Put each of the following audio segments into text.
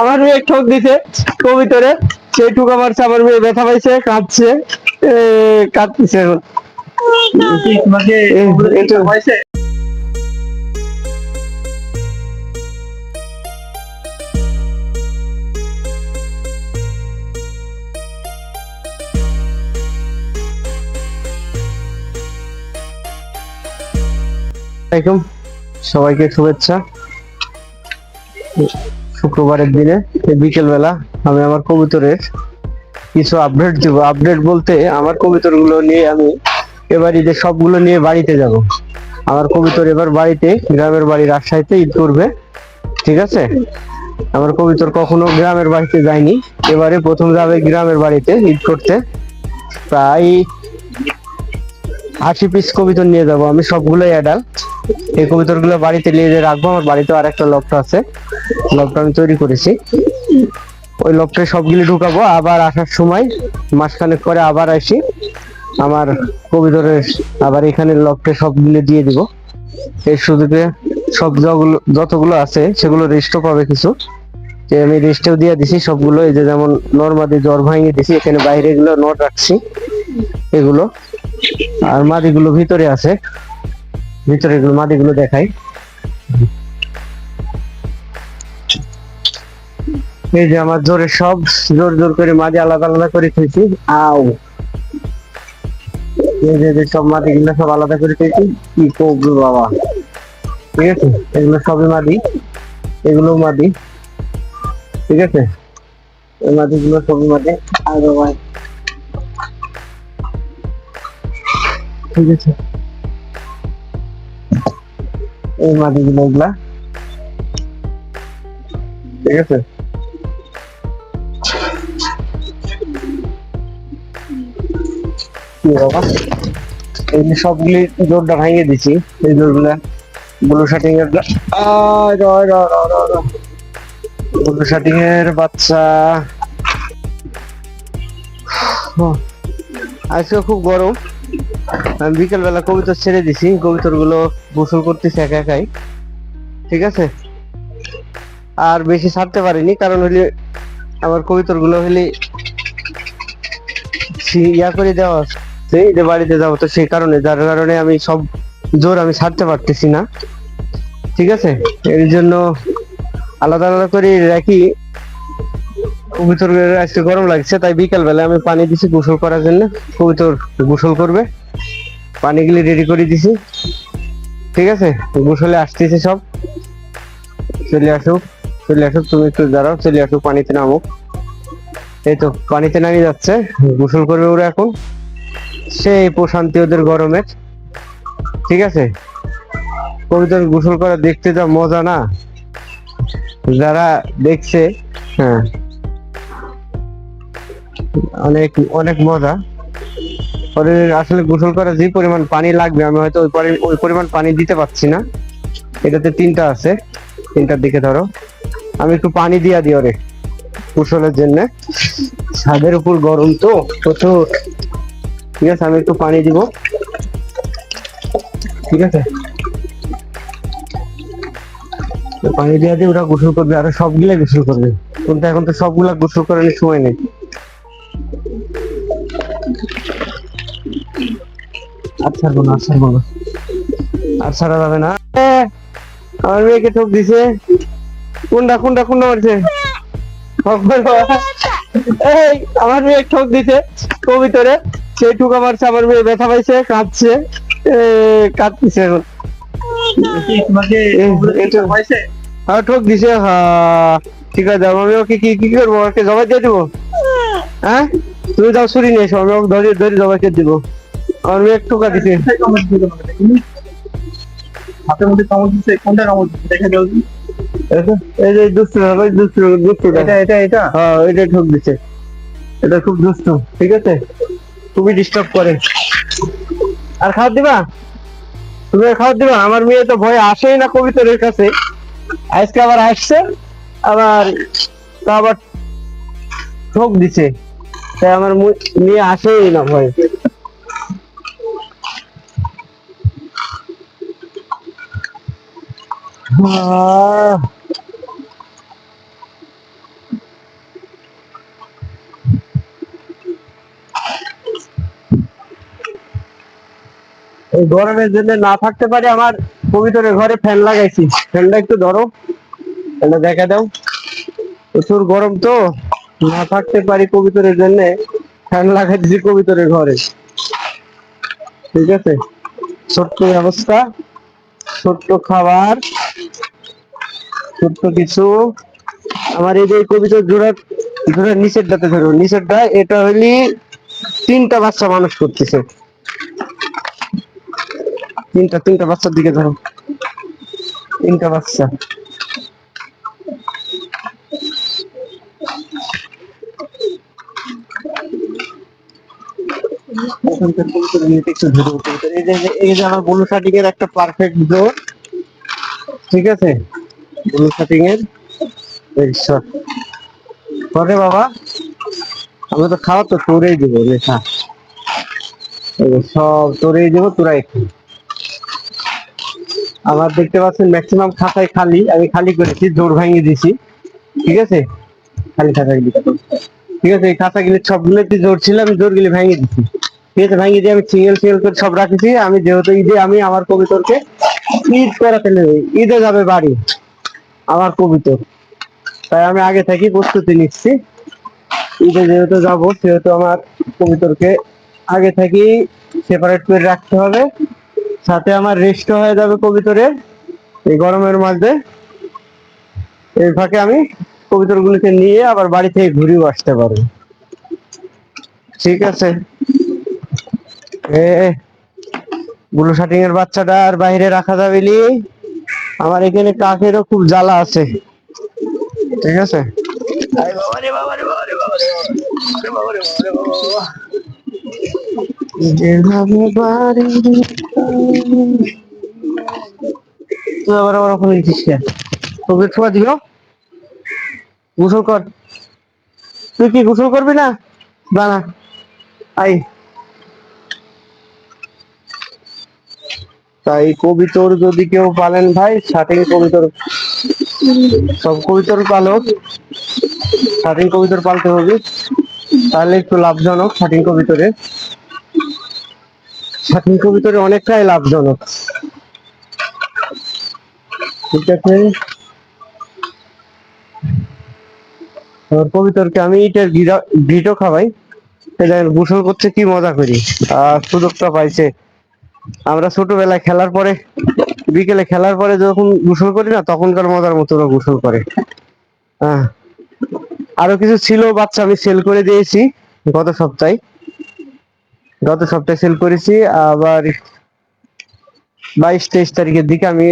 আমার মেয়ে ঠক দিছে কবিতরে, সেই ঠুকা মারছে, আমার মেয়ে ব্যথা পাইছে, কাঁদছে, কাঁদতেছে এখন। তোমাকে এটা হয়েছে? সবাইকে শুভেচ্ছা। শুক্রবারের দিনে বিকেল বেলা আমি আমার কবুতরের কিছু আপডেট দিব। আপডেট বলতে আমার কবুতর গুলো নিয়ে আমি এবার ঈদের সবগুলো নিয়ে বাড়িতে যাব। আমার কবুতর এবার বাড়িতে, গ্রামের বাড়ি রাজশাহীতে ঈদ করবে, ঠিক আছে? আমার কবুতর কখনো গ্রামের বাড়িতে যায়নি, এবারে প্রথম যাবে গ্রামের বাড়িতে ঈদ করতে। প্রায় 80 পিস কবুতর নিয়ে যাব আমি, সবগুলোই অ্যাডাল্ট। এই কবুতর গুলো বাড়িতে নিয়ে রাখবো। আমার বাড়িতে আর একটা লফট আছে, লফট আমি তৈরি করেছি। ওই লফটে সবগুলি ঢুকাবো, আবার আসার সময় মাসখানেক পরে আবার আসি আমার কবুতরের আবার এখানে লফটে সবগুলো দিয়ে দিব। এই সুযোগে সব যতগুলো আছে সেগুলো রেস্টও পাবে কিছু, যে আমি রেস্টেও দিয়ে দিছি সবগুলো। এই যে যেমন নর্মাদি জ্বর ভাঙিয়ে দিছি, এখানে বাইরে এগুলো নট রাখছি এগুলো, আর মাদিগুলো ভিতরে আছে, ভিতরে এগুলো মাদিগুলো দেখাই। এই যে আমার জোরে সব জোর জোর করে মাদি আলাদা আলাদা করে খেয়েছি। আও এই যে সব মাদিগুলো সব আলাদা করে খেয়েছি। কি করবো বাবা, ঠিক আছে? এগুলো সবই মাদি, এগুলো মাদি, ঠিক আছে? এই মাদিগুলো সবই মাদি। আর বাবা, ঠিক আছে, এই মাদিগুলো এগুলা, ঠিক আছে? বাবা এই সবগুলি জোরটা ভাঙিয়ে দিছি, এই জোরগুলা ব্লু শার্টিং এর, ব্লু শার্টিং এর বাচ্চা। আজকে খুব গরম, আমি বিকেল বেলা কবুতর ছেড়ে দিছি, কবুতর গুলো গোসল করতেছে একা একাই, ঠিক আছে? আর বেশি ছাড়তে পারিনি, কারণ হলে আমার কবুতর গুলো হলে ইয়া করে দেওয়া আছে যে বাড়িতে যাবো, তো সেই কারণে, যার কারণে আমি সব জোর আমি ছাড়তে পারতেছি না, ঠিক আছে? এর জন্য আলাদা আলাদা করে রাখি। কবুতর আজকে গরম লাগছে, তাই বিকাল বেলা আমি পানি দিছি গোসল করার জন্য। কবুতর গোসল করবে, পানিগুলি রেডি করে দিছি, ঠিক আছে? গোসলে আসতেছে সব, চলে আসুক, চলে আসুক, তুমি একটু দাঁড়াও, চলে আসুক, পানিতে নামুক। এই তো পানিতে নামিয়ে যাচ্ছে, গোসল করবে ওরা এখন। সেই প্রশান্তি ওদের গরমের, ঠিক আছে? কবুতর গোসল করা দেখতে যা মজা না, যারা দেখছে, হ্যাঁ অনেক অনেক মজা। ওদের আসলে গোসল করা যে পরিমাণ পানি লাগবে, আমি হয়তো ওই পরিমাণ পানি দিতে পারছি না। এটাতে 3টা আছে, 3টার দিকে ধরো, আমি একটু পানি দিয়া দিই ওরে গোসলের জন্য। ছাদের উপর গরম তো প্রচুর, ঠিক আছে? আমি একটু পানি দিব, ঠিক আছে? পানি দিয়ে দিয়ে ওরা গোসল করবে, আর সবগুলা গোসল করবে, কিন্তু এখন তো সবগুলা গোসল করার সময় নেই। আর ছাড়বো না, আর ছাড়বো না, আর ছাড়া যাবে না। আমার মেয়েকে ঠক দিছে, কোনটা কোনটা কোনটা মারছে? এই আমার মেয়ে ঠক দিছে কবিতরে, সেই ঠুকা মারছে, আমার মেয়ে ব্যথা পাইছে, কাঁদছে, কাঁদতেছে এখন। ঠক দিছে, হ্যাঁ ঠিক আছে। আমি ওকে কি কি করবো? ওকে জবাই দিয়ে দিবো? হ্যাঁ তুমি যাও ছুরি নিয়ে এসো, আমি ওকে ধরে ধরে জবাই করে দিবো। আমার মেয়ে ঠুকা দিছে। হাতের মধ্যে কামড় দিচ্ছে, কোনটা কামড় দিচ্ছে দেখা যাও। এই যে দুষ্টু, দুষ্টু দুষ্টু, এটা এটা এটা, হ্যাঁ এটা ঠক দিচ্ছে, এটা খুব দুষ্টু, ঠিক আছে? খুবই ডিস্টার্ব করে। আর খাওয়া দিবা? তুমি খাওয়া দিবা? আমার মেয়ে তো ভয়ে আসেই না কবিতরের কাছে, আজকে আবার আসছে, আবার তো আবার ঠক দিছে, তাই আমার মেয়ে আসেই না ভয়ে। এই গরমের জন্য না থাকতে পারি, আমার কবিতরের ঘরে ফ্যান লাগাইছি। ফ্যানটা একটু ধরো, ফ্যানটা দেখা দাও। প্রচুর গরম তো, না থাকতে পারি কবিতরের জন্য ফ্যান লাগাই দিছি কবিতরের ঘরে। ঠিক আছে, ছোট্ট ব্যবস্থা, ছোট্ট খাবার, ছোট্ট কিছু। আমার এই যে কবিতর জোড়া জোড়ার নিচেরটাতে ধরো, নিচেরটা এটা হইলি 3টা বাচ্চা মানুষ করতেছে। তিনটা বাচ্চার দিকে ধরো, 3টা বাচ্চা। এখনকার কবিতর নিয়ে একটু ধরো কবিতর। এই যে আমার ব্লু শার্টিং এর একটা পারফেক্ট জোর। ঠিক আছে, ব্লু শার্টিং এর করে বাবা। আমি তো খাওয়া তো তোরেই দিব রেখা, সব তোরেই দেবো, তোরাই খাবি। আমার দেখতে পাচ্ছেন ম্যাক্সিমাম খাতায় খালি, আমি খালি করেছি, জোর ভাঙিয়ে দিছি। ঠিক আছে, খালি খাতা গিলি, ঠিক আছে, এই খাতাগুলি সবগুলোতে জোর ছিল, আমি জোর গুলি ভেঙে দিচ্ছি। ঠিক আছে, ভেঙে দিয়ে আমি সিঙ্গেল সিঙ্গেল করে সব রাখেছি। আমি যেহেতু ঈদে আমি আমার কবিতরকে ঈদ করাতে নেই, ঈদে যাবে বাড়ি আমার কবিতর, তাই আমি আগে থেকে প্রস্তুতি নিচ্ছি। ঈদে যেহেতু যাবো সেহেতু আমার কবিতরকে আগে থেকেই সেপারেট করে রাখতে হবে। সাথে আমার রেস্ট হয়ে যাবে কবিতরের এই গরমের মধ্যে। এই ফাঁকে আমি কবিতর গুলিকে নিয়ে আবার বাড়ি থেকে ঘুরেও আসতে পারবো। ঠিক আছে, এ ব্লু শার্টিং এর বাচ্চাটা আর বাইরে রাখা যাবে নি। আমার এখানে কাকেরও খুব জ্বালা আছে। ঠিক আছে, আরে বাবা রে বাবা রে বাবা রে বাবা রে বাবা রে বাবা রে বাবা রে বাবা। যেভাবে বাড়ি তুই আবার আবার ওখানে দিচ্ছিস কেন? তোকে ছোঁয়া দিল, গোসল কর। তুই কি গোসল করবি না? বানা আই। তাই কবিতর যদি কেউ পালেন ভাই, শার্টিং কবিতর, সব কবিতর পালক শার্টিং কবিতর পালতে হবে, তাহলে একটু লাভজনক। শার্টিং কবিতরে অনেকটাই লাভজনক। ঠিক আছে, কবিতরকে আমি ইটের ভিটো খাওয়াই। গোসল করছে কি মজা করি, সুযোগটা পাইছে। আমরা ছোটবেলায় খেলার পরে, বিকেলে খেলার পরে যখন গোসল করি না, তখনকার মজার মতো ওরা গোসল করে। হ্যাঁ, আরো কিছু ছিল বাচ্চা, আমি সেল করে দিয়েছি গত সপ্তাহে। সেল করেছি। আবার 22-23 তারিখের দিকে আমি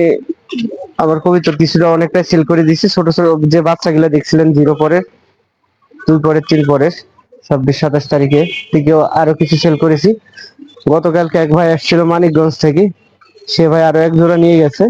আমার কবিতর কিছুটা অনেকটাই সেল করে দিয়েছি। ছোট ছোট যে বাচ্চাগুলো দেখছিলেন 0 পরে, 2 পরে, 3 পরে, 26-27 তারিখে দিকেও আরো কিছু সেল করেছি। গতকালকে এক ভাই আসছিল মানিকগঞ্জ থেকে, সে ভাই আরো এক জোড়া নিয়ে গেছে।